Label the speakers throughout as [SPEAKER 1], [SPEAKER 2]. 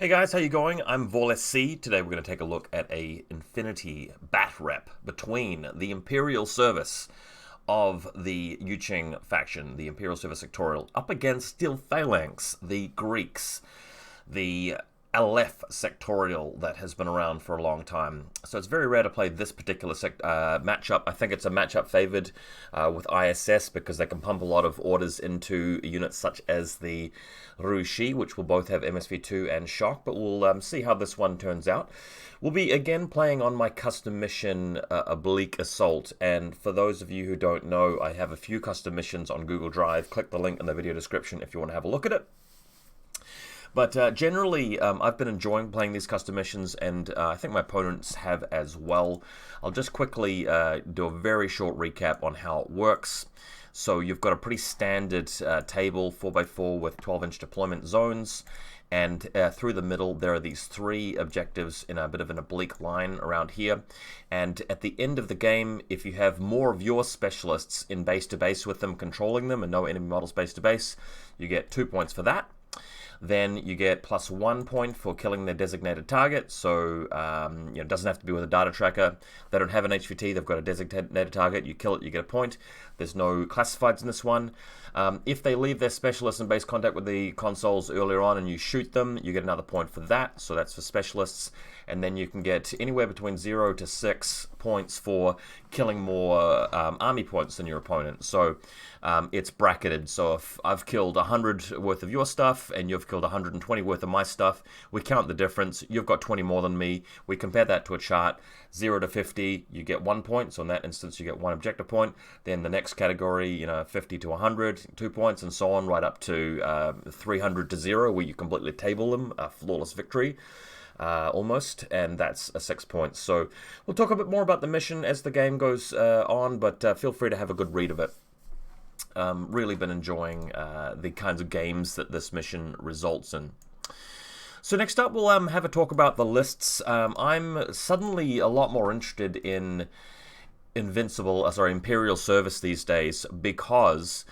[SPEAKER 1] Hey guys, how you going? I'm VaulSC. Today we're going to take a look at a infiNity bat rep between the Imperial Service of the Yuching faction, the Imperial Service Sectorial, up against still Phalanx, the Greeks, the Aleph sectorial that has been around for a long time. So it's very rare to play this particular matchup. I think it's a matchup favored with ISS because they can pump a lot of orders into units such as the Rushi, which will both have MSV2 and Shock, but we'll see how this one turns out. We'll be again playing on my custom mission Oblique Assault, and for those of you who don't know, I have a few custom missions on Google Drive. Click the link in the video description if you want to have a look at it. But generally, I've been enjoying playing these custom missions, and I think my opponents have as well. I'll just quickly do a very short recap on how it works. So you've got a pretty standard table, 4x4 with 12-inch deployment zones, and through the middle there are these three objectives in a bit of an oblique line around here. And at the end of the game, if you have more of your specialists in base-to-base with them, controlling them, and no enemy models base-to-base, you get 2 points for that. Then you get +1 point for killing their designated target. So it doesn't have to be with a data tracker. They don't have an HVT, they've got a designated target. You kill it, you get a point. There's no classifieds in this one. If they leave their specialists in base contact with the consoles earlier on and you shoot them, you get another point for that. So that's for specialists. And then you can get anywhere between 0 to 6 points for killing more army points than your opponent. So it's bracketed. So if I've killed 100 worth of your stuff and you've killed 120 worth of my stuff, we count the difference. You've got 20 more than me. We compare that to a chart. 0 to 50, you get 1 point. So in that instance, you get 1 objective point. Then the next category, 50 to 100, 2 points, and so on, right up to 300 to 0, where you completely table them, a flawless victory. Almost, and that's a 6 points. So we'll talk a bit more about the mission as the game goes on, but feel free to have a good read of it. Really been enjoying the kinds of games that this mission results in. So next up, we'll have a talk about the lists. I'm suddenly a lot more interested in Imperial Service these days because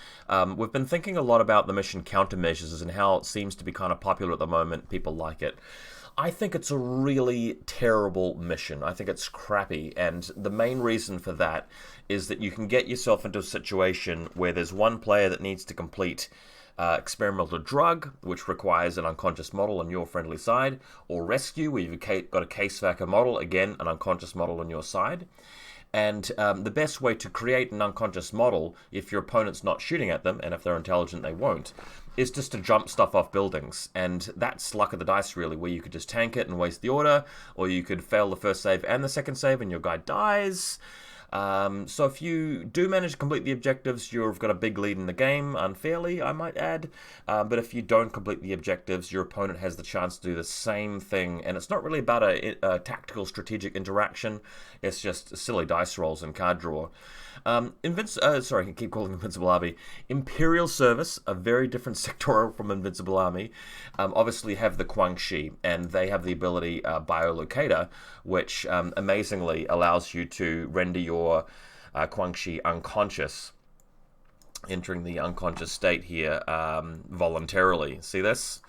[SPEAKER 1] we've been thinking a lot about the mission countermeasures and how it seems to be kind of popular at the moment. People like it. I think it's a really terrible mission. I think it's crappy, and the main reason for that is that you can get yourself into a situation where there's one player that needs to complete experimental drug, which requires an unconscious model on your friendly side, or rescue, where you've got a case factor model, again, an unconscious model on your side. And the best way to create an unconscious model, if your opponent's not shooting at them, and if they're intelligent they won't, is just to jump stuff off buildings. And that's luck of the dice, really, where you could just tank it and waste the order, or you could fail the first save and the second save and your guy dies. So if you do manage to complete the objectives, you've got a big lead in the game, unfairly, I might add. But if you don't complete the objectives, your opponent has the chance to do the same thing. And it's not really about a tactical, strategic interaction. It's just silly dice rolls and card draw. I keep calling Invincible Army. Imperial Service, a very different sectorial from Invincible Army, obviously have the Guangxi, and they have the ability Biolocator, which amazingly allows you to render your Guangxi unconscious, entering the unconscious state here voluntarily. See this?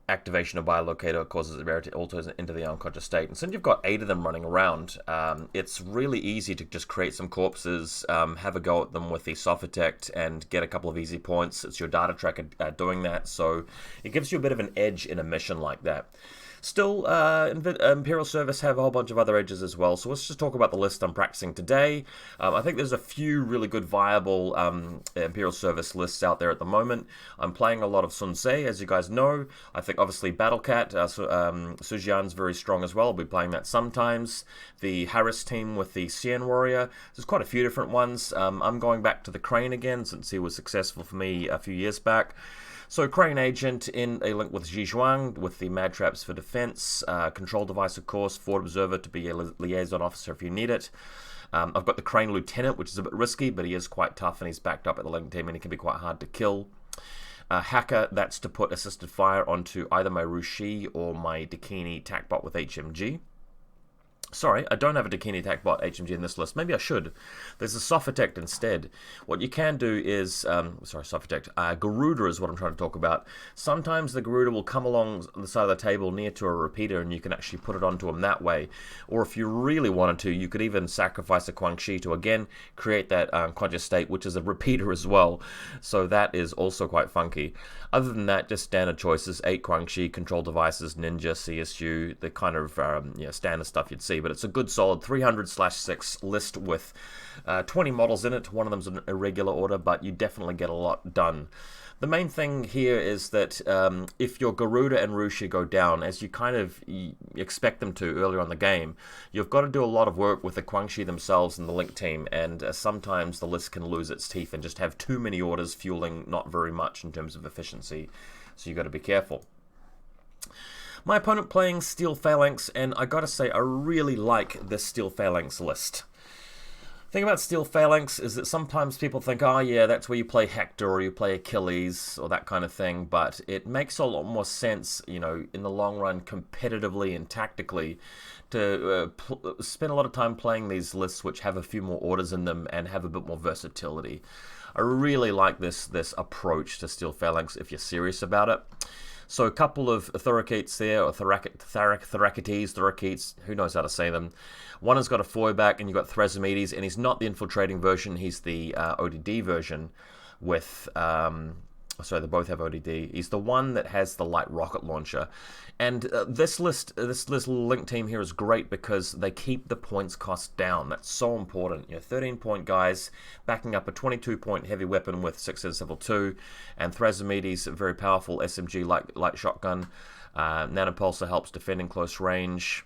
[SPEAKER 1] Activation of Biolocator causes the bearer to alter into the unconscious state. And since you've got 8 of them running around, it's really easy to just create some corpses, have a go at them with the Sophitect, and get a couple of easy points. It's your data tracker doing that, so it gives you a bit of an edge in a mission like that. Still, Imperial Service have a whole bunch of other edges as well, so let's just talk about the list I'm practicing today. I think there's a few really good viable Imperial Service lists out there at the moment. I'm playing a lot of Sun Ce, as you guys know. I think obviously Battlecat, Sujian's very strong as well. I'll be playing that sometimes. The Harris team with the Xian Warrior. There's quite a few different ones. I'm going back to the Crane again, since he was successful for me a few years back. So Crane Agent in a link with Zhizhuang with the Mad Traps for defense, control device of course, Forward Observer to be a liaison officer if you need it. I've got the Crane Lieutenant, which is a bit risky, but he is quite tough and he's backed up at the link team and he can be quite hard to kill. Hacker, that's to put assisted fire onto either my Rushi or my Dakini TACbot with HMG. Sorry, I don't have a Dakini Attack Bot HMG in this list. Maybe I should. There's a Sophotect instead. What you can do is, sorry, Sophotect, Garuda is what I'm trying to talk about. Sometimes the Garuda will come along the side of the table near to a repeater, and you can actually put it onto him that way. Or if you really wanted to, you could even sacrifice a Quan Chi to, again, create that conscious state, which is a repeater as well. So that is also quite funky. Other than that, just standard choices, 8 Quan Chi, control devices, Ninja, CSU, the kind of standard stuff you'd see. But it's a good solid 300/6 list with 20 models in it. One of them's an irregular order, but you definitely get a lot done. The main thing here is that if your Garuda and Rushi go down, as you kind of expect them to earlier on the game, you've got to do a lot of work with the Quan Chi themselves and the Link team, and sometimes the list can lose its teeth and just have too many orders fueling not very much in terms of efficiency, so you've got to be careful. My opponent playing Steel Phalanx, and I gotta say, I really like this Steel Phalanx list. The thing about Steel Phalanx is that sometimes people think, oh yeah, that's where you play Hector or you play Achilles or that kind of thing, but it makes a lot more sense, you know, in the long run, competitively and tactically, to spend a lot of time playing these lists which have a few more orders in them and have a bit more versatility. I really like this approach to Steel Phalanx if you're serious about it. So a couple of Thorakites there, or Thorakites, who knows how to say them. One has got a foil back, and you've got Thrasymedes, and he's not the infiltrating version, he's the ODD version with... sorry, they both have ODD. He's the one that has the light rocket launcher. And this little Link team here is great because they keep the points cost down. That's so important. You know, 13-point guys backing up a 22-point heavy weapon with 6 as level 2, and Thrasymedes, a very powerful SMG light shotgun. Nanopulsar helps defend in close range.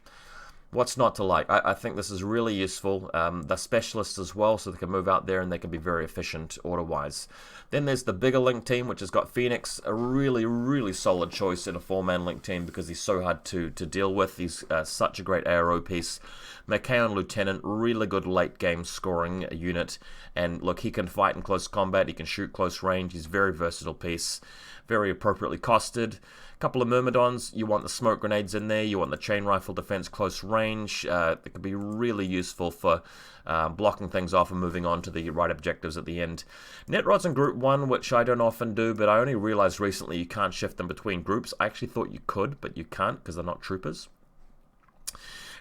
[SPEAKER 1] What's not to like? I think this is really useful. They're specialists as well, so they can move out there and they can be very efficient order-wise. Then there's the bigger Link team, which has got Phoenix, a really, really solid choice in a 4-man Link team because he's so hard to deal with. He's such a great ARO piece. McKayon Lieutenant, really good late-game scoring unit. And look, he can fight in close combat, he can shoot close range, he's a very versatile piece, very appropriately costed. Couple of Myrmidons, you want the smoke grenades in there, you want the chain rifle defense close range. It could be really useful for blocking things off and moving on to the right objectives at the end. Net rods in Group 1, which I don't often do, but I only realized recently you can't shift them between groups. I actually thought you could, but you can't because they're not troopers.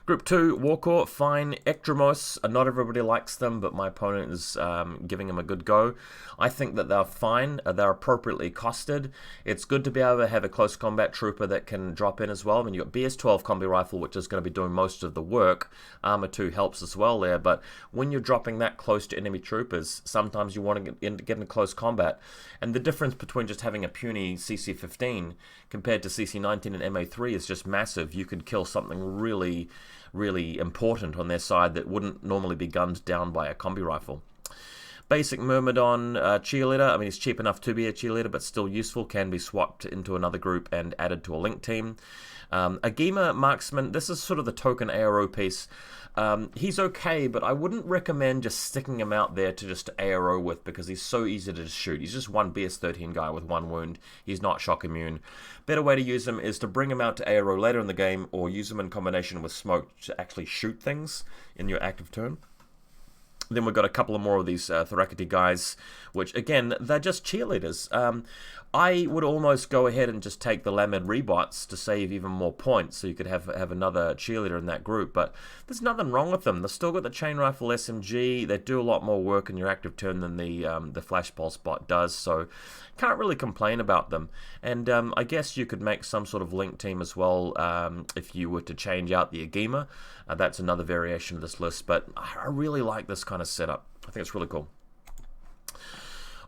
[SPEAKER 1] Group 2, Warcore, fine. Ectremos, not everybody likes them, but my opponent is giving them a good go. I think that they're fine. They're appropriately costed. It's good to be able to have a close combat trooper that can drop in as well. I mean, you've got BS-12 Combi Rifle, which is going to be doing most of the work. Armor 2 helps as well there, but when you're dropping that close to enemy troopers, sometimes you want to get into close combat. And the difference between just having a puny CC-15 compared to CC-19 and MA-3 is just massive. You could kill something really important on their side that wouldn't normally be gunned down by a combi rifle. Basic Myrmidon cheerleader, I mean he's cheap enough to be a cheerleader but still useful, can be swapped into another group and added to a Link team. Agema Marksman, this is sort of the token ARO piece. He's okay, but I wouldn't recommend just sticking him out there to just ARO with because he's so easy to shoot. He's just one BS-13 guy with 1 wound. He's not shock immune. Better way to use him is to bring him out to ARO later in the game or use him in combination with smoke to actually shoot things in your active turn. Then we've got a couple of more of these Thorakity guys, which, again, they're just cheerleaders. I would almost go ahead and just take the Lamed Rebots to save even more points, so you could have another cheerleader in that group. But there's nothing wrong with them. They've still got the Chain Rifle SMG. They do a lot more work in your active turn than the Flash Pulse bot does, so can't really complain about them. And I guess you could make some sort of Link team as well if you were to change out the Agema. That's another variation of this list, but I really like this kind of setup. I think it's really cool.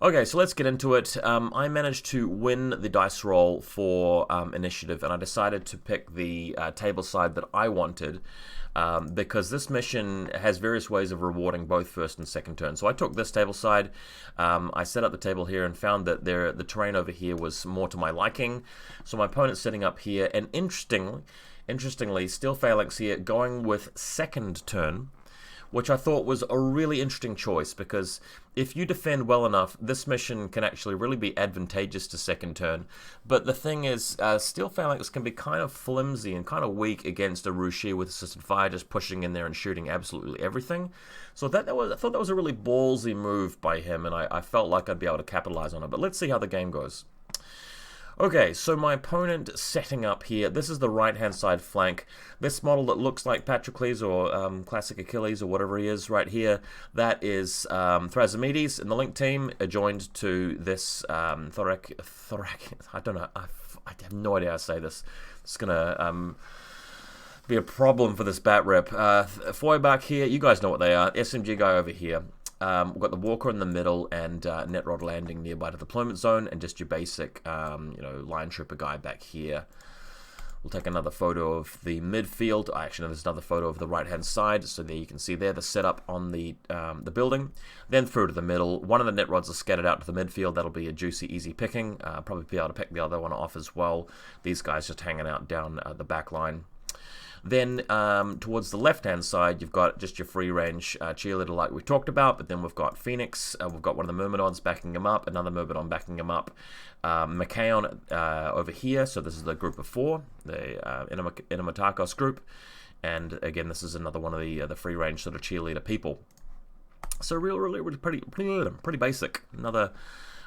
[SPEAKER 1] Okay, so let's get into it. I managed to win the dice roll for initiative, and I decided to pick the table side that I wanted because this mission has various ways of rewarding both first and second turn. So I took this table side. I set up the table here and found that the terrain over here was more to my liking. So my opponent's sitting up here, and interestingly, Steel Phalanx here going with second turn which I thought was a really interesting choice, because if you defend well enough, this mission can actually really be advantageous to second turn. But the thing is, Steel Phalanx can be kind of flimsy and kind of weak against a Rushi with assisted fire, just pushing in there and shooting absolutely everything. So I thought that was a really ballsy move by him, and I felt like I'd be able to capitalize on it. But let's see how the game goes. Okay, so my opponent setting up here. This is the right-hand side flank. This model that looks like Patroclus or Classic Achilles or whatever he is right here, that is Thrasymedes in the Link team, adjoined to this Thorac. I don't know. I have no idea how to say this. It's gonna be a problem for this bat rep. Feuerbach here. You guys know what they are. SMG guy over here. We've got the Walker in the middle and Netrod landing nearby to the deployment zone, and just your basic, line trooper guy back here. We'll take another photo of the midfield. Actually, no, there's another photo of the right-hand side. So there you can see there the setup on the building. Then through to the middle. One of the Netrods are scattered out to the midfield. That'll be a juicy, easy picking. Probably be able to pick the other one off as well. These guys just hanging out down the back line. Then towards the left-hand side, you've got just your free-range cheerleader like we talked about, but then we've got Phoenix, we've got one of the Myrmidons backing him up, another Myrmidon backing him up, Machaon over here, so this is the group of 4, the Inamatakos group, and again, this is another one of the free-range sort of cheerleader people. So really pretty basic. Another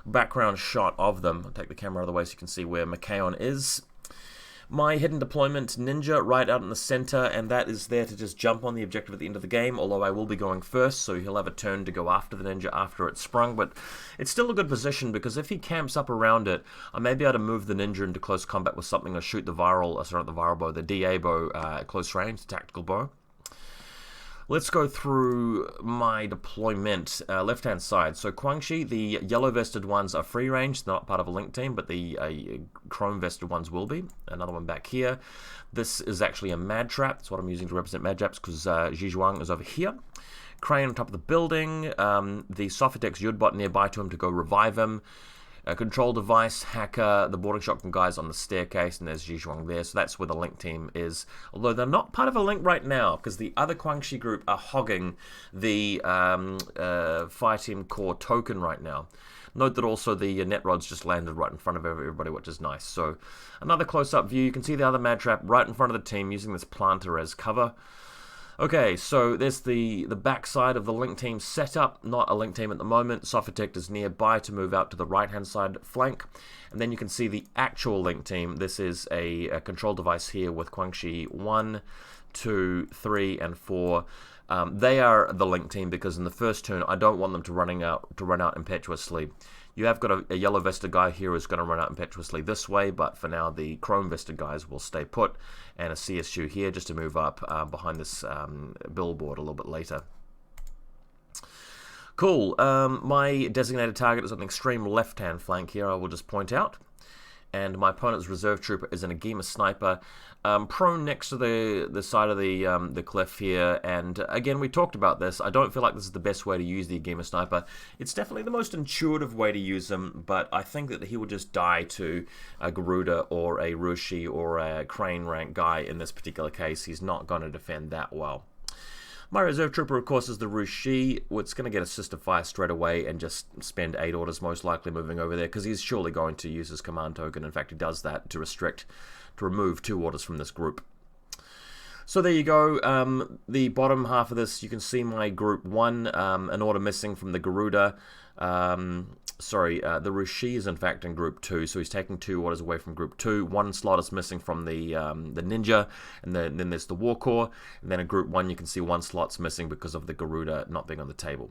[SPEAKER 1] background shot of them. I'll take the camera out of the way so you can see where Machaon is. My hidden deployment ninja right out in the center, and that is there to just jump on the objective at the end of the game, although I will be going first, so he'll have a turn to go after the ninja after it's sprung, but it's still a good position, because if he camps up around it, I may be able to move the ninja into close combat with something, or shoot the the DA bow at close range, tactical bow. Let's go through my deployment, left-hand side. So Guangxi, the yellow-vested ones are free range, they're not part of a Link team, but the chrome-vested ones will be. Another one back here. This is actually a Mad Trap. That's what I'm using to represent Mad Traps, because Zhizhuang is over here. Crane on top of the building, the Sophatex Yudbot nearby to him to go revive him. A control device, hacker, the boarding shotgun guys on the staircase, and there's Zhizhuang there, so that's where the Link team is. Although they're not part of a Link right now, because the other Guangxi group are hogging the Fire Team Core token right now. Note that also the Netrods just landed right in front of everybody, which is nice. So another close-up view, you can see the other Mad Trap right in front of the team using this planter as cover. Okay, so there's the backside of the Link team setup, not a Link team at the moment. Sophatect is nearby to move out to the right-hand side flank. And then you can see the actual Link team. This is a control device here with Guangxi 1, 2, 3, and 4. They are the Link team because in the first turn, I don't want them to run out impetuously. You have got a yellow vested guy here who's going to run out impetuously this way, but for now the chrome vested guys will stay put, and a CSU here just to move up behind this billboard a little bit later. Cool. My designated target is on the extreme left-hand flank here, I will just point out. And my opponent's reserve trooper is an Agema sniper, prone next to the side of the cliff here. And again, we talked about this. I don't feel like this is the best way to use the Agema sniper. It's definitely the most intuitive way to use him, but I think that he will just die to a Garuda or a Rushi or a Crane rank guy in this particular case. He's not going to defend that well. My reserve trooper, of course, is the Rushi. It's going to get assisted fire straight away and just spend 8 orders, most likely moving over there, because he's surely going to use his command token. In fact, he does that to remove 2 orders from this group. So there you go. The bottom half of this, you can see my group 1, an order missing from the Garuda. The Rushi is in fact in group 2, so he's taking 2 orders away from group 2. 1 slot is missing from the Ninja, and then there's the War Core, and then in group 1 you can see 1 slot's missing because of the Garuda not being on the table.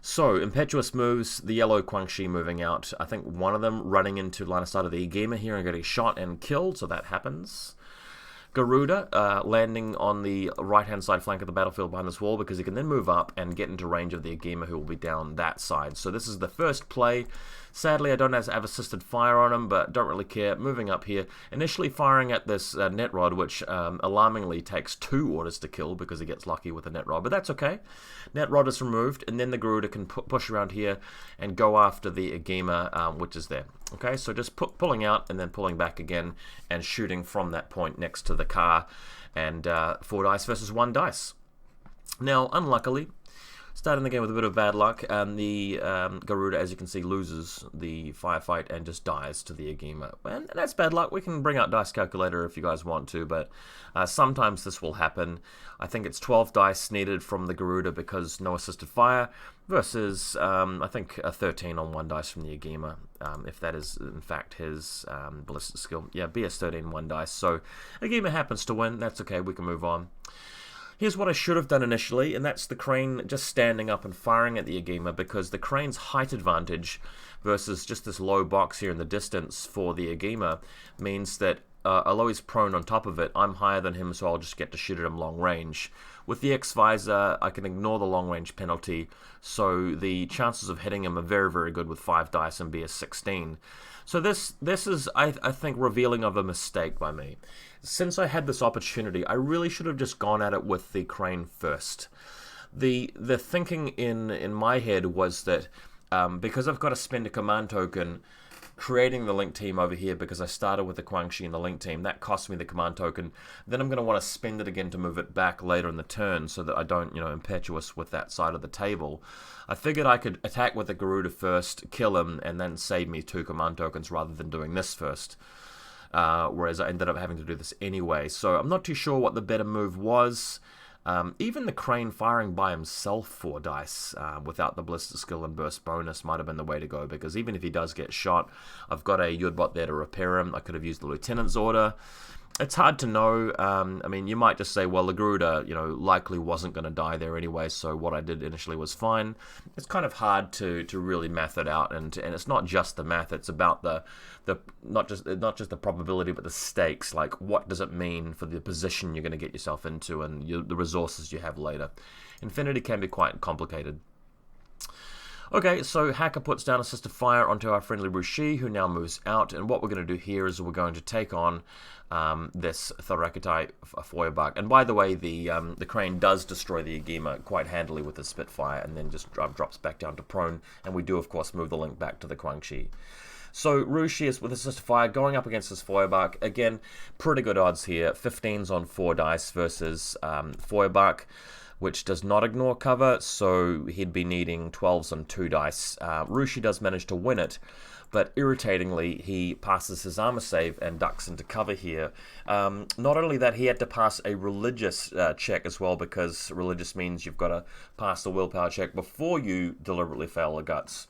[SPEAKER 1] So, impetuous moves, the yellow Guangxi moving out. I think one of them running into line of sight of the Agema here and getting shot and killed, so that happens. Garuda landing on the right-hand side flank of the battlefield behind this wall, because he can then move up and get into range of the Agema, who will be down that side. So this is the first play. Sadly, I don't have assisted fire on him, but don't really care. Moving up here, initially firing at this Netrod, which alarmingly takes 2 orders to kill because he gets lucky with the Netrod, but that's okay. Netrod is removed, and then the Garuda can push around here and go after the Agema, which is there. Okay, so just pulling out and then pulling back again and shooting from that point next to the car, and 4 dice versus 1 dice. Now, unluckily, starting the game with a bit of bad luck, the Garuda, as you can see, loses the firefight and just dies to the Agema. And that's bad luck. We can bring out Dice Calculator if you guys want to, but sometimes this will happen. I think it's 12 dice needed from the Garuda because no assisted fire, versus, I think, a 13 on 1 dice from the Agema, if that is, in fact, his ballistic skill. Yeah, BS 13, 1 dice. So, Agema happens to win. That's okay. We can move on. Here's what I should have done initially, and that's the crane just standing up and firing at the Agema, because the crane's height advantage versus just this low box here in the distance for the Agema means that although he's prone on top of it, I'm higher than him, so I'll just get to shoot at him long range. With the X-Visor, I can ignore the long range penalty, so the chances of hitting him are very, very good with 5 dice and BS 16. So this is, I think, revealing of a mistake by me. Since I had this opportunity, I really should have just gone at it with the crane first. The thinking in my head was that because I've got to spend a command token creating the link team over here, because I started with the Guangxi and the link team, that cost me the command token. Then I'm going to want to spend it again to move it back later in the turn so that I don't, impetuous with that side of the table. I figured I could attack with the Garuda first, kill him, and then save me 2 command tokens rather than doing this first. Whereas I ended up having to do this anyway. So I'm not too sure what the better move was. Even the crane firing by himself 4 dice without the ballistic skill and burst bonus might have been the way to go, because even if he does get shot, I've got a Yudbot there to repair him. I could have used the Lieutenant's Order. It's hard to know. I mean, you might just say, well, the Garuda, likely wasn't going to die there anyway, so what I did initially was fine. It's kind of hard to really math it out, and it's not just the math. It's about the not just the probability, but the stakes. Like, what does it mean for the position you're going to get yourself into and the resources you have later? infiNity can be quite complicated. Okay, so Hacker puts down assisted fire onto our friendly Rushi, who now moves out, and what we're going to do here is we're going to take on this Thorakitai Feuerbach. And by the way, the crane does destroy the Agema quite handily with the Spitfire, and then just drops back down to prone, and we do, of course, move the link back to the Guangxi. So Rushi is with assisted fire going up against this Feuerbach. Again, pretty good odds here. 15s on 4 dice versus Feuerbach, which does not ignore cover, so he'd be needing 12s on 2 dice. Rushi does manage to win it, but irritatingly, he passes his armor save and ducks into cover here. Not only that, he had to pass a religious check as well, because religious means you've got to pass the willpower check before you deliberately fail the guts.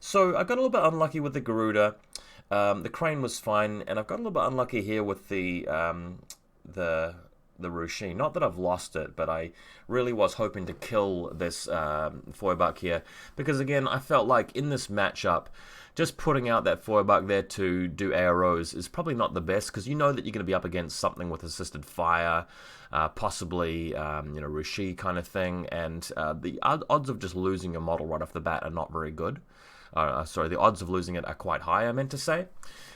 [SPEAKER 1] So I got a little bit unlucky with the Garuda. The crane was fine, and I've got a little bit unlucky here with the Rushi. Not that I've lost it, but I really was hoping to kill this Feuerbach here, because again, I felt like in this matchup, just putting out that Feuerbach there to do AROs is probably not the best, because you know that you're going to be up against something with assisted fire, possibly Rushi kind of thing, and the odds of just losing your model right off the bat are not very good. The odds of losing it are quite high, I meant to say.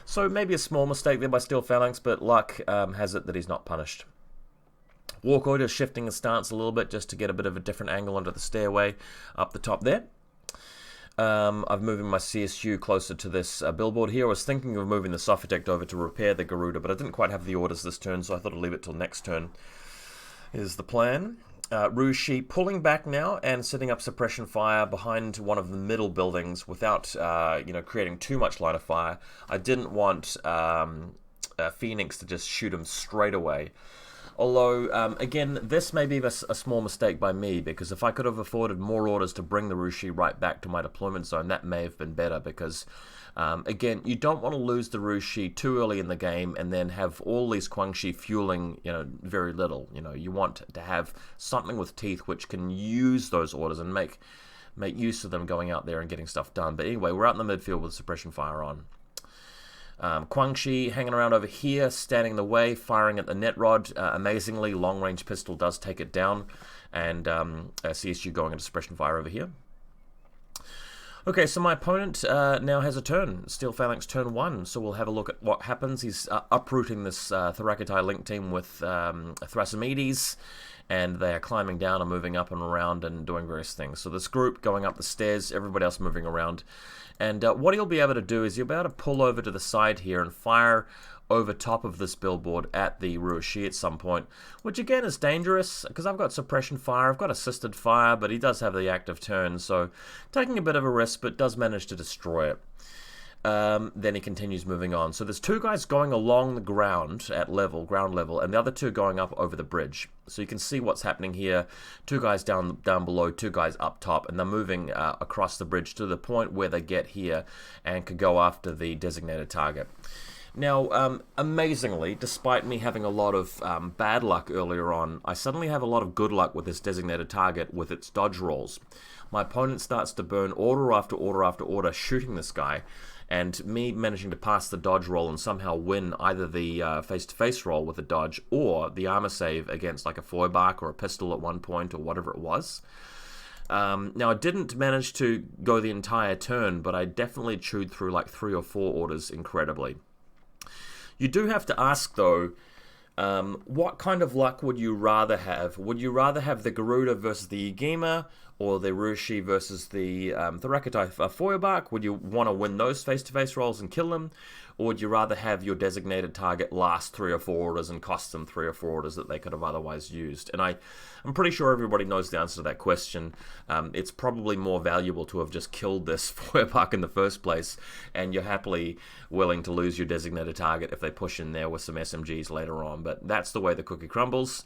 [SPEAKER 1] So maybe a small mistake there by Steel Phalanx, but luck has it that he's not punished. Walker just shifting his stance a little bit just to get a bit of a different angle onto the stairway up the top there. I'm moving my CSU closer to this billboard here. I was thinking of moving the Sophitect over to repair the Garuda, but I didn't quite have the orders this turn, so I thought I'd leave it till next turn. Is the plan. Rushi pulling back now and setting up suppression fire behind one of the middle buildings without creating too much line of fire. I didn't want Phoenix to just shoot him straight away. Although, again, this may be a small mistake by me, because if I could have afforded more orders to bring the Rushi right back to my deployment zone, that may have been better, because, again, you don't want to lose the Rushi too early in the game and then have all these Guangxi fueling, very little. You want to have something with teeth which can use those orders and make use of them going out there and getting stuff done. But anyway, we're out in the midfield with suppression fire on. Guangxi hanging around over here, standing in the way, firing at the net rod. Amazingly, long-range pistol does take it down, and CSU going into suppression fire over here. Okay, so my opponent now has a turn, Steel Phalanx turn 1, so we'll have a look at what happens. He's uprooting this Thorakitai link team with Thrasymedes, and they are climbing down and moving up and around and doing various things. So this group going up the stairs, everybody else moving around. And what you'll be able to do is you'll be able to pull over to the side here and fire over top of this billboard at the VaulSC at some point, which again is dangerous because I've got suppression fire, I've got assisted fire, but he does have the active turn, so taking a bit of a risk, but does manage to destroy it. Then he continues moving on. So there's two guys going along the ground at ground level, and the other two going up over the bridge. So you can see what's happening here. Two guys down below, two guys up top, and they're moving across the bridge to the point where they get here and could go after the designated target. Now, amazingly, despite me having a lot of bad luck earlier on, I suddenly have a lot of good luck with this designated target with its dodge rolls. My opponent starts to burn order after order after order shooting this guy, and me managing to pass the dodge roll and somehow win either the face-to-face roll with a dodge or the armor save against like a Feuerbach or a pistol at one point or whatever it was. Now, I didn't manage to go the entire turn, but I definitely chewed through like 3 or 4 orders incredibly. You do have to ask, though, what kind of luck would you rather have? Would you rather have the Garuda versus the Igema, or the VaulSC versus the Thurakatai Feuerbach? Would you want to win those face-to-face rolls and kill them? Or would you rather have your designated target last 3 or 4 orders and cost them 3 or 4 orders that they could have otherwise used? And I'm pretty sure everybody knows the answer to that question. It's probably more valuable to have just killed this Feuerbach in the first place, and you're happily willing to lose your designated target if they push in there with some SMGs later on. But that's the way the cookie crumbles.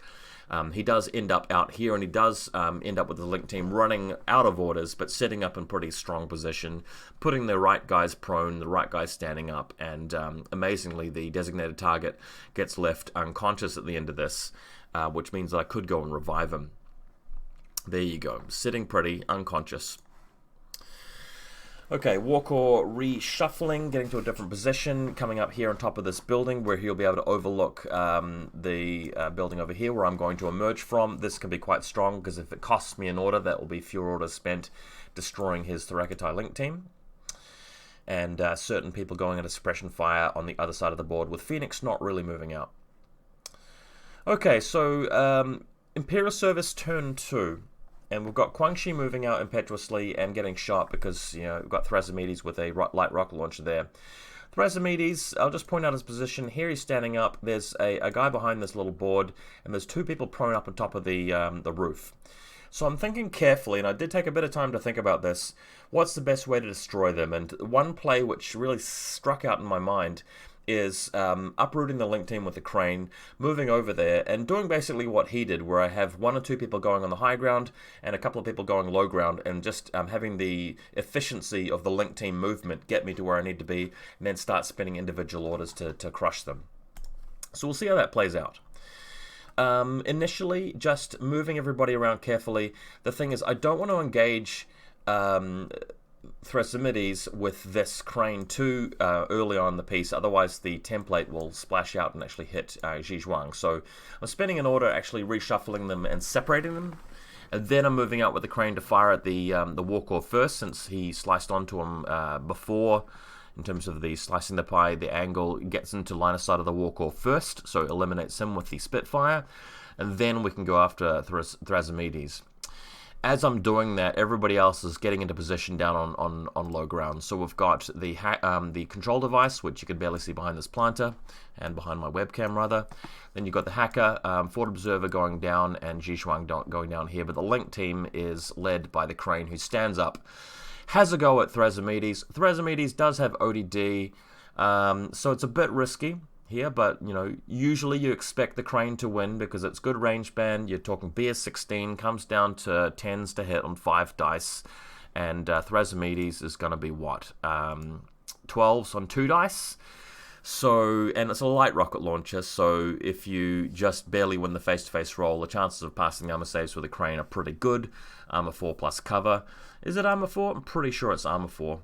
[SPEAKER 1] He does end up out here, and he does end up with the Link team running out of orders, but setting up in pretty strong position, putting the right guys prone, the right guys standing up, and amazingly, the designated target gets left unconscious at the end of this, which means that I could go and revive him. There you go, sitting pretty, unconscious. Okay, Walker reshuffling, getting to a different position, coming up here on top of this building where he'll be able to overlook the building over here where I'm going to emerge from. This can be quite strong because if it costs me an order, that will be fewer orders spent destroying his Thurakatai Link team. And certain people going into suppression fire on the other side of the board with Phoenix not really moving out. Okay, so Imperial Service turn 2. And we've got Guangxi moving out impetuously and getting shot because, you know, we've got Thrasymedes with a light rocket launcher there. Thrasymedes, I'll just point out his position. Here he's standing up. There's a guy behind this little board, and there's 2 people prone up on top of the roof. So I'm thinking carefully, and I did take a bit of time to think about this, what's the best way to destroy them? And one play which really struck out in my mind is uprooting the Link team with the crane, moving over there, and doing basically what he did, where I have 1 or 2 people going on the high ground, and a couple of people going low ground, and just having the efficiency of the Link team movement get me to where I need to be, and then start spinning individual orders to crush them. So we'll see how that plays out. Initially, just moving everybody around carefully. The thing is, I don't want to engage Thrasymedes with this crane too early on in the piece, otherwise the template will splash out and actually hit Zhizhuang. So I'm spending an order actually reshuffling them and separating them, and then I'm moving out with the crane to fire at the Walker first, since he sliced onto him before. In terms of the slicing the pie, the angle gets into line of sight of the Walker first, so it eliminates him with the Spitfire, and then we can go after Thrasymedes. As I'm doing that, everybody else is getting into position down on low ground. So we've got the control device, which you can barely see behind this planter, and behind my webcam rather. Then you've got the hacker, Fort Observer going down, and Zhizhuang going down here. But the Link team is led by the crane, who stands up, has a go at Thrasymedes. Thrasymedes does have ODD, so it's a bit risky here, but you know, usually you expect the crane to win because it's good range band. You're talking BS16, comes down to 10s to hit on 5 dice, and Thrasymedes is going to be what, 12s on 2 dice. So, and it's a light rocket launcher, so if you just barely win the face-to-face roll, the chances of passing the armor saves with a crane are pretty good. Armor 4 plus cover. Is it armor 4? I'm pretty sure it's armor 4.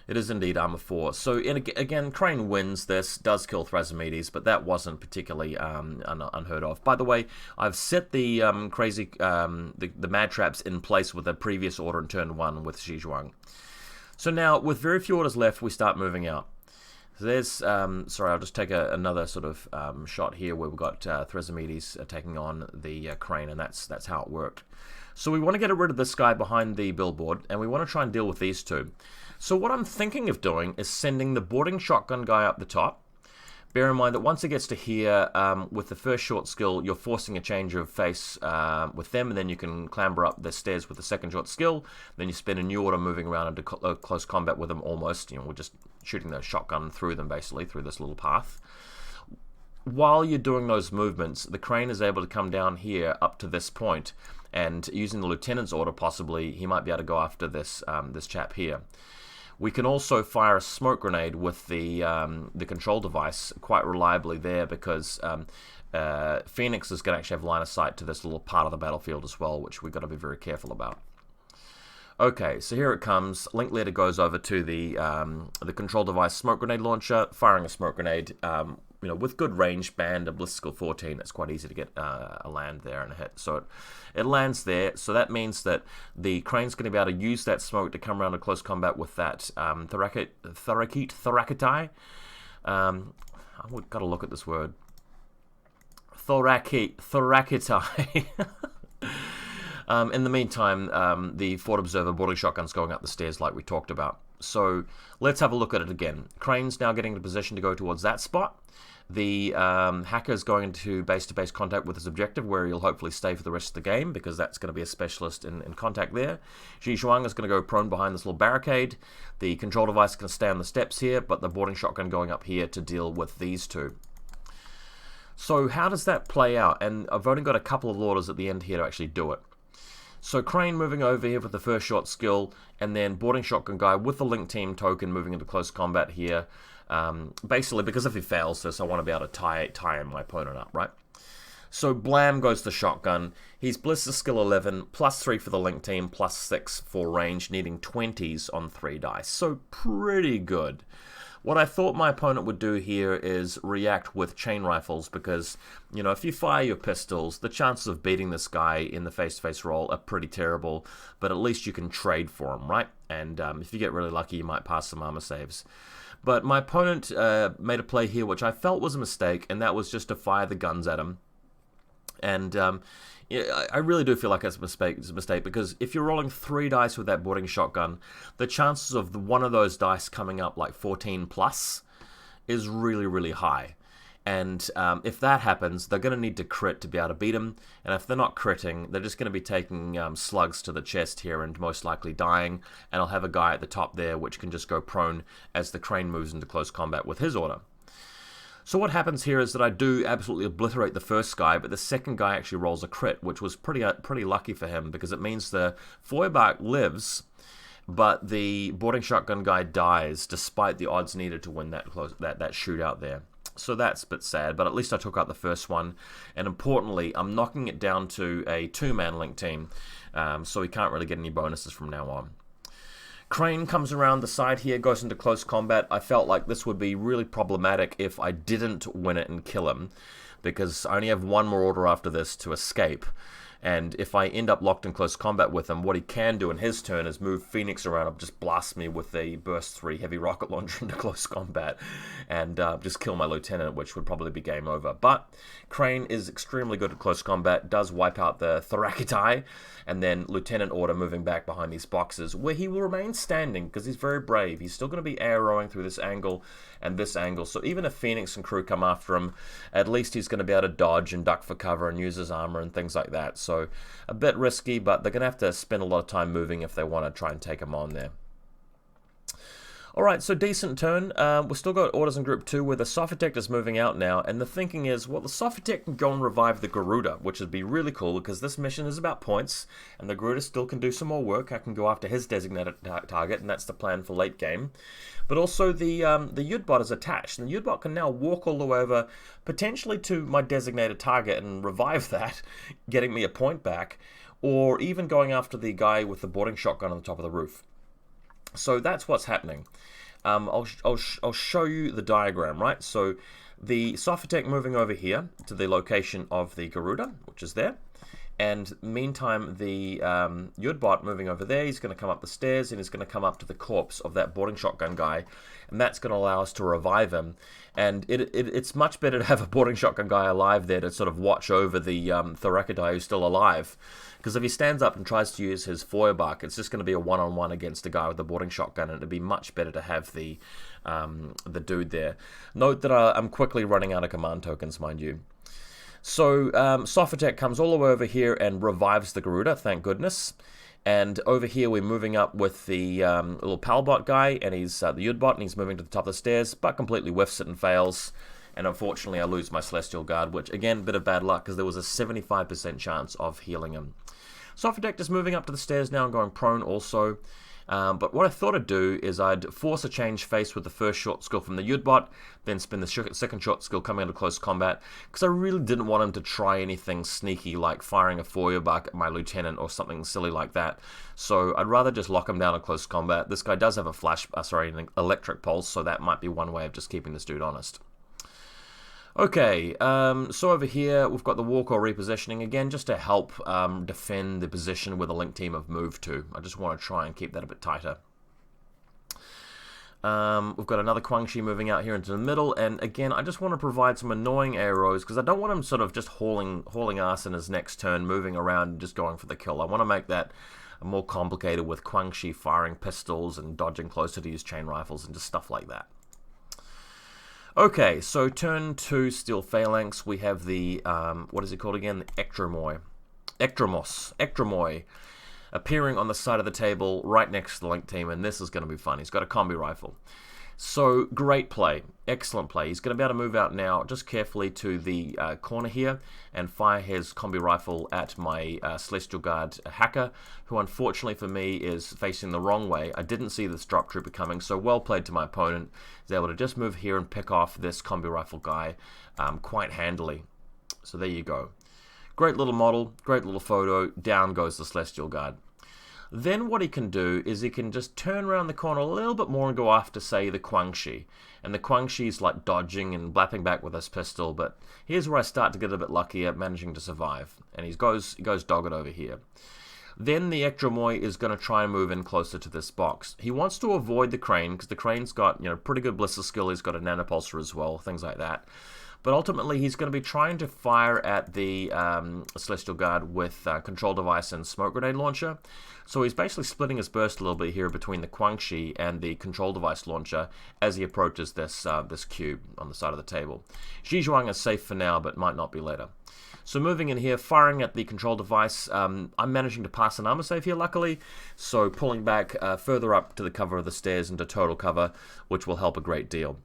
[SPEAKER 1] It is indeed armor 4. So again, crane wins this, does kill Thrasymedes, but that wasn't particularly unheard of. By the way, I've set the the mad traps in place with a previous order in turn 1 with Zhizhuang. So now, with very few orders left, we start moving out. So there's, sorry, I'll just take another sort of shot here where we've got Thrasymedes taking on the crane, and that's how it worked. So we want to get rid of this guy behind the billboard, and we want to try and deal with these two. So what I'm thinking of doing is sending the boarding shotgun guy up the top. Bear in mind that once it gets to here, with the first short skill, you're forcing a change of face with them, and then you can clamber up the stairs with the second short skill. Then you spend a new order moving around into close combat with them almost. You know, we're just shooting the shotgun through them, basically, through this little path. While you're doing those movements, the crane is able to come down here up to this point, and using the lieutenant's order, possibly, he might be able to go after this, this chap here. We can also fire a smoke grenade with the control device quite reliably there, because Phalanx is going to actually have line of sight to this little part of the battlefield as well, which we've got to be very careful about. Okay, so here it comes. Link leader goes over to the control device smoke grenade launcher, firing a smoke grenade. You know, with good range band, a bliss skill 14, it's quite easy to get a land there and a hit. So it lands there. So that means that the crane's going to be able to use that smoke to come around to close combat with that Thorakitai. I've got to look at this word. Thorakitai. In the meantime, the Fort Observer boarding shotgun's going up the stairs like we talked about. So let's have a look at it again. Crane's now getting into position to go towards that spot. The hacker's going into base-to-base contact with his objective, where he'll hopefully stay for the rest of the game, because that's going to be a specialist in contact there. Xi Zhuang is going to go prone behind this little barricade. The control device is going to stay on the steps here, but the boarding shotgun going up here to deal with these two. So how does that play out? And I've only got a couple of orders at the end here to actually do it. So Crane moving over here with the first shot skill, and then boarding shotgun guy with the link team token moving into close combat here. Basically, because if he fails this, I want to be able to tie my opponent up, right? So blam goes the shotgun. He's Blister skill 11, +3 for the link team, +6 for range, needing 20s on 3 dice. So pretty good. What I thought my opponent would do here is react with chain rifles, because, you know, if you fire your pistols, the chances of beating this guy in the face-to-face roll are pretty terrible, but at least you can trade for him, right? And if you get really lucky, you might pass some armor saves. But my opponent made a play here which I felt was a mistake, and that was just to fire the guns at him. And yeah, I really do feel like it's a mistake, because if you're rolling 3 dice with that boarding shotgun, the chances of one of those dice coming up like 14 plus is really, really high. And if that happens, they're going to need to crit to be able to beat him. And if they're not critting, they're just going to be taking slugs to the chest here and most likely dying. And I'll have a guy at the top there which can just go prone as the crane moves into close combat with his order. So what happens here is that I do absolutely obliterate the first guy, but the second guy actually rolls a crit, which was pretty lucky for him, because it means the Feuerbark lives, but the boarding shotgun guy dies, despite the odds needed to win that shootout there. So that's a bit sad, but at least I took out the first one, and importantly, I'm knocking it down to a 2-man link team, so he can't really get any bonuses from now on. Crane comes around the side here, goes into close combat. I felt like this would be really problematic if I didn't win it and kill him, because I only have one more order after this to escape. And if I end up locked in close combat with him, what he can do in his turn is move Phoenix around and just blast me with a Burst 3 heavy rocket launcher into close combat and just kill my lieutenant, which would probably be game over. But Crane is extremely good at close combat, does wipe out the Thorakitai, and then Lieutenant Order moving back behind these boxes, where he will remain standing because he's very brave. He's still going to be arrowing through this angle and this angle, so even if Phoenix and crew come after him, at least he's going to be able to dodge and duck for cover and use his armor and things like that. So a bit risky, but they're going to have to spend a lot of time moving if they want to try and take him on there. Alright, so decent turn. We've still got orders in Group 2 where the Sophitek is moving out now, and the thinking is, well, the Sophitek can go and revive the Garuda, which would be really cool because this mission is about points, and the Garuda still can do some more work. I can go after his designated target, and that's the plan for late game. But also the Yudbot is attached, and the Yudbot can now walk all the way over, potentially to my designated target and revive that, getting me a point back, or even going after the guy with the boarding shotgun on the top of the roof. So that's what's happening. I'll show you the diagram, right? So the Sophitek moving over here to the location of the Garuda, which is there. And meantime, the Yudbot moving over there, he's going to come up the stairs and he's going to come up to the corpse of that boarding shotgun guy, and that's going to allow us to revive him. And it's much better to have a boarding shotgun guy alive there to sort of watch over the Thoracidae who's still alive. Because if he stands up and tries to use his Feuerbach, it's just going to be a one-on-one against a guy with a boarding shotgun, and it'd be much better to have the dude there. Note that I'm quickly running out of command tokens, mind you. So Sophatech comes all the way over here and revives the Garuda, thank goodness. And over here we're moving up with the little Palbot guy, and he's the Yudbot, and he's moving to the top of the stairs, but completely whiffs it and fails. And unfortunately I lose my Celestial Guard, which again, bit of bad luck, because there was a 75% chance of healing him. Sophatech just moving up to the stairs now and going prone also. But what I thought I'd do is I'd force a change face with the first short skill from the Yudbot, then spin the second short skill coming into close combat, because I really didn't want him to try anything sneaky like firing a Feuerbach at my lieutenant or something silly like that. So I'd rather just lock him down in close combat. This guy does have a an electric pulse, so that might be one way of just keeping this dude honest. Okay, so over here we've got the Warcore repositioning again, just to help defend the position where the Link team have moved to. I just want to try and keep that a bit tighter. We've got another Quan Chi moving out here into the middle, and again, I just want to provide some annoying arrows, because I don't want him sort of just hauling ass in his next turn, moving around and just going for the kill. I want to make that more complicated with Quan Chi firing pistols and dodging closer to use chain rifles and just stuff like that. Okay, so turn 2 Steel Phalanx, we have the, what is it called again? The Ectromoi, appearing on the side of the table right next to the Link team, and this is going to be fun. He's got a combi rifle. So, great play. Excellent play. He's going to be able to move out now just carefully to the corner here and fire his combi rifle at my Celestial Guard hacker, who unfortunately for me is facing the wrong way. I didn't see this drop trooper coming, so well played to my opponent. He's able to just move here and pick off this combi rifle guy quite handily. So there you go. Great little model, great little photo. Down goes the Celestial Guard. Then what he can do is he can just turn around the corner a little bit more and go after, say, the Quan Chi. And the Quan Chi's like dodging and blapping back with his pistol, but here's where I start to get a bit lucky at managing to survive. And he goes dogged over here. Then the Ectromoi is going to try and move in closer to this box. He wants to avoid the Crane, because the Crane's got, pretty good blister skill. He's got a nanopulsar as well, things like that. But ultimately, he's going to be trying to fire at the Celestial Guard with control device and smoke grenade launcher. So he's basically splitting his burst a little bit here between the Quan Chi and the control device launcher as he approaches this this cube on the side of the table. Xi Zhuang is safe for now, but might not be later. So moving in here, firing at the control device, I'm managing to pass an armor save here, luckily. So pulling back further up to the cover of the stairs into total cover, which will help a great deal.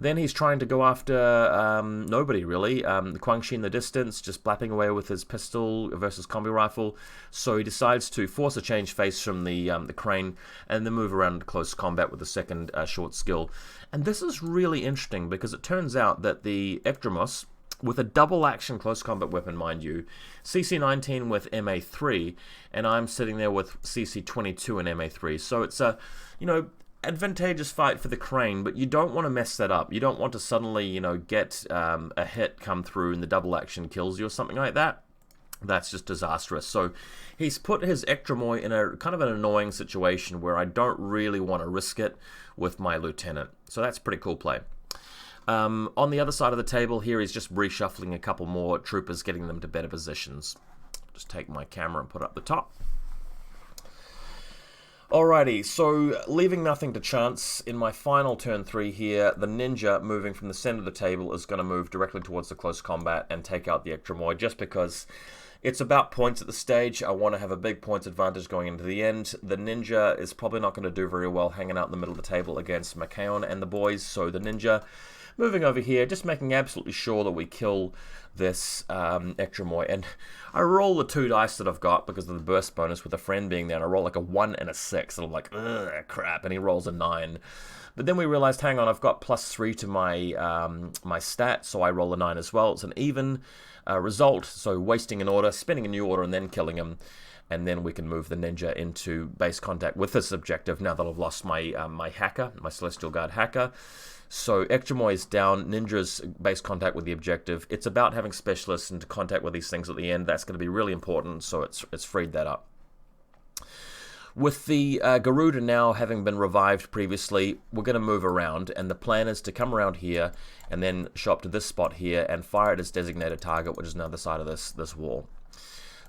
[SPEAKER 1] Then he's trying to go after nobody, really. Quan Chi in the distance, just blapping away with his pistol versus combi rifle. So he decides to force a change face from the Crane and then move around into close combat with the second short skill. And this is really interesting, because it turns out that the Ectromos, with a double action close combat weapon, mind you, CC19 with MA3, and I'm sitting there with CC22 and MA3. So it's a, advantageous fight for the Crane, but you don't want to mess that up. You don't want to suddenly, get a hit come through and the double action kills you or something like that. That's just disastrous. So he's put his Ectromoi in a kind of an annoying situation where I don't really want to risk it with my lieutenant. So that's pretty cool play. On the other side of the table here, he's just reshuffling a couple more troopers, getting them to better positions. Just take my camera and put it up the top. Alrighty, so leaving nothing to chance, in my final turn 3 here, the Ninja moving from the center of the table is going to move directly towards the close combat and take out the Ectromoi, just because it's about points at the stage. I want to have a big points advantage going into the end. The Ninja is probably not going to do very well hanging out in the middle of the table against McKeown and the boys, so the Ninja moving over here, just making absolutely sure that we kill this Ectromoi. And I roll the 2 dice that I've got because of the burst bonus with a friend being there, and I roll like a 1 and a 6, and I'm like, ugh, crap, and he rolls a 9. But then we realized, hang on, I've got +3 to my my stat, so I roll a 9 as well. It's an even result, so wasting an order, spinning a new order, and then killing him. And then we can move the Ninja into base contact with this objective now that I've lost my my hacker, my Celestial Guard hacker. So Ekjamoy is down, Ninja's base contact with the objective. It's about having specialists into contact with these things at the end. That's going to be really important, so it's freed that up. With the Garuda now having been revived previously, we're going to move around, and the plan is to come around here and then show up to this spot here and fire at its designated target, which is on the other side of this wall.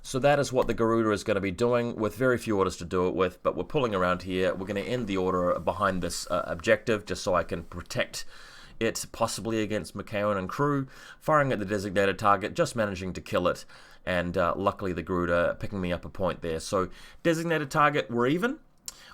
[SPEAKER 1] So that is what the Garuda is going to be doing, with very few orders to do it with, but we're pulling around here. We're going to end the order behind this objective, just so I can protect it, possibly against McKeown and crew, firing at the designated target, just managing to kill it, and luckily the Garuda picking me up a point there. So designated target, we're even.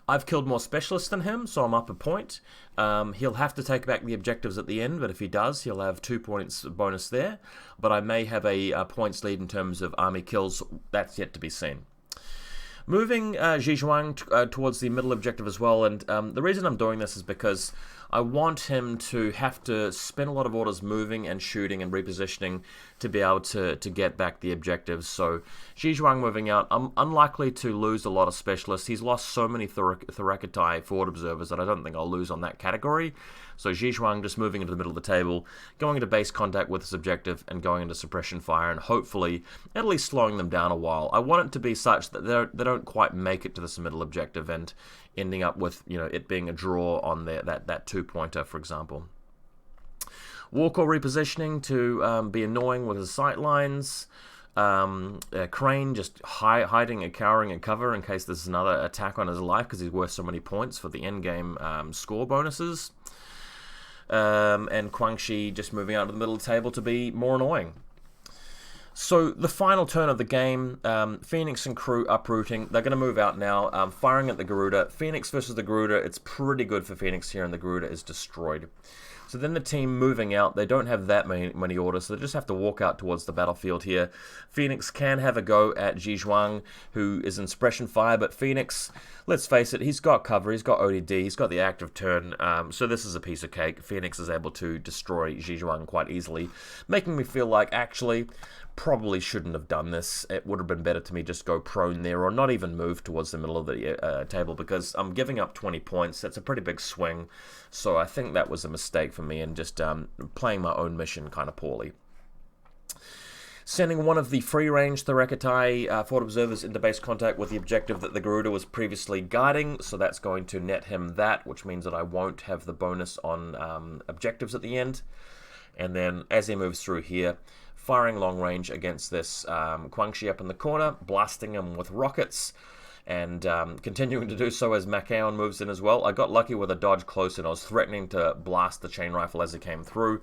[SPEAKER 1] I've killed more specialists than him, so I'm up a point. He'll have to take back the objectives at the end, but if he does, he'll have 2 points bonus there. But I may have a points lead in terms of army kills. That's yet to be seen. Moving Zhizhuang towards the middle objective as well, and the reason I'm doing this is because I want him to have to spend a lot of orders moving and shooting and repositioning to be able to get back the objectives. So Zhizhuang moving out, I'm unlikely to lose a lot of specialists. He's lost so many Thorakitai forward observers that I don't think I'll lose on that category. So Zhizhuang just moving into the middle of the table, going into base contact with his objective and going into suppression fire, and hopefully at least slowing them down a while. I want it to be such that they don't quite make it to this middle objective and ending up with, you know, it being a draw on that 2-pointer, for example. Walker repositioning to be annoying with his sight lines. Crane just hiding and cowering in cover in case there's another attack on his life, because he's worth so many points for the endgame score bonuses. And Guangxi just moving out of the middle of the table to be more annoying. So the final turn of the game, Phoenix and crew uprooting. They're going to move out now, firing at the Garuda. Phoenix versus the Garuda, it's pretty good for Phoenix here, and the Garuda is destroyed. So then the team moving out, they don't have that many orders, so they just have to walk out towards the battlefield here. Phoenix can have a go at Zhizhuang, who is in suppression fire, but Phoenix, let's face it, he's got cover, he's got ODD, he's got the active turn, so this is a piece of cake. Phoenix is able to destroy Zhizhuang quite easily, making me feel like, actually, probably shouldn't have done this. It would have been better to me just go prone there, or not even move towards the middle of the table, because I'm giving up 20 points. That's a pretty big swing, so I think that was a mistake for me, and just playing my own mission kind of poorly. Sending one of the free-range Thorakitai forward observers into base contact with the objective that the Garuda was previously guarding, so that's going to net him that, which means that I won't have the bonus on objectives at the end. And then as he moves through here, firing long range against this Guangxi up in the corner, blasting him with rockets, and continuing to do so as McKeown moves in as well. I got lucky with a dodge close, and I was threatening to blast the chain rifle as it came through,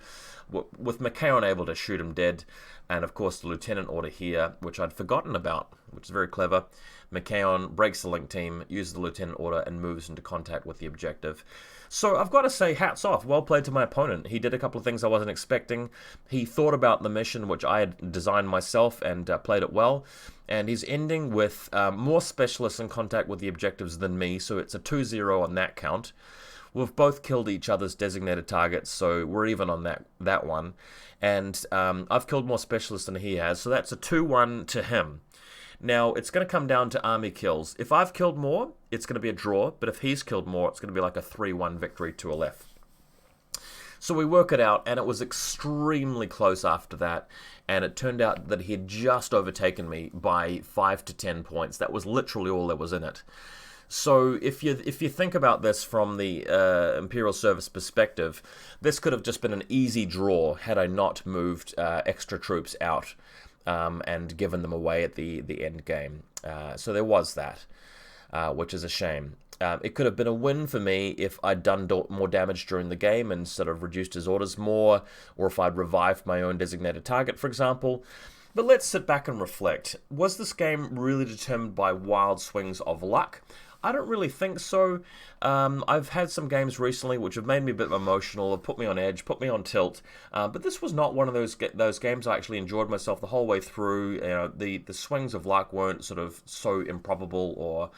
[SPEAKER 1] with McKeown able to shoot him dead. And of course the lieutenant order here, which I'd forgotten about, which is very clever. McKeown breaks the link team, uses the lieutenant order, and moves into contact with the objective. So I've got to say, hats off, well played to my opponent. He did a couple of things I wasn't expecting. He thought about the mission, which I had designed myself, and played it well. And he's ending with more specialists in contact with the objectives than me, so it's a 2-0 on that count. We've both killed each other's designated targets, so we're even on that one. And I've killed more specialists than he has, so that's a 2-1 to him. Now, it's going to come down to army kills. If I've killed more, it's going to be a draw, but if he's killed more, it's going to be like a 3-1 victory to a left. So we work it out, and it was extremely close after that, and it turned out that he had just overtaken me by 5 to 10 points. That was literally all there was in it. So if you think about this from the Imperial Service perspective, this could have just been an easy draw had I not moved extra troops out and given them away at the end game. So there was that, which is a shame. It could have been a win for me if I'd done more damage during the game and sort of reduced his orders more, or if I'd revived my own designated target, for example. But let's sit back and reflect. Was this game really determined by wild swings of luck? I don't really think so. I've had some games recently which have made me a bit emotional, have put me on edge, put me on tilt. But this was not one of those games. I actually enjoyed myself the whole way through. You know, the swings of luck weren't sort of so improbable or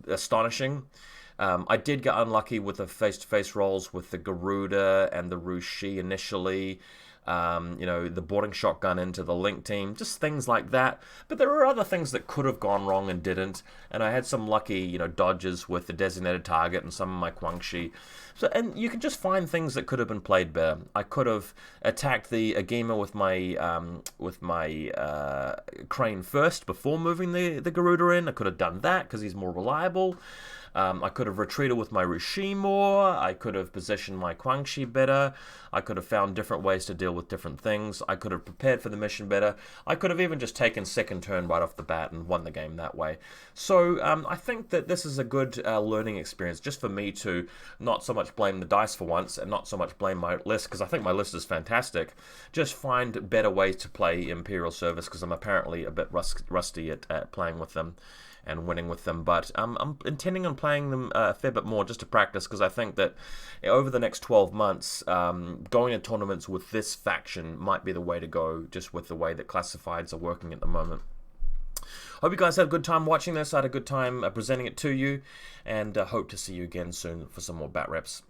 [SPEAKER 1] astonishing. I did get unlucky with the face-to-face rolls with the Garuda and the Rushi initially. you know, the boarding shotgun into the Link team, just things like that. But there are other things that could have gone wrong and didn't, and I had some lucky, you know, dodges with the designated target and some of my Guangxi. So, and you can just find things that could have been played better. I could have attacked the Agema with my Crane first before moving the Garuda in. I could have done that because he's more reliable. I could have retreated with my Rishi more. I could have positioned my Guangxi better. I could have found different ways to deal with different things. I could have prepared for the mission better. I could have even just taken second turn right off the bat and won the game that way. So I think that this is a good learning experience just for me to not so much blame the dice for once and not so much blame my list, because I think my list is fantastic. Just find better ways to play Imperial Service, because I'm apparently a bit rusty at playing with them and winning with them, but I'm intending on playing them a fair bit more just to practice, because I think that over the next 12 months, going to tournaments with this faction might be the way to go, just with the way that classifieds are working at the moment. Hope you guys had a good time watching this. I had a good time presenting it to you, and hope to see you again soon for some more bat reps.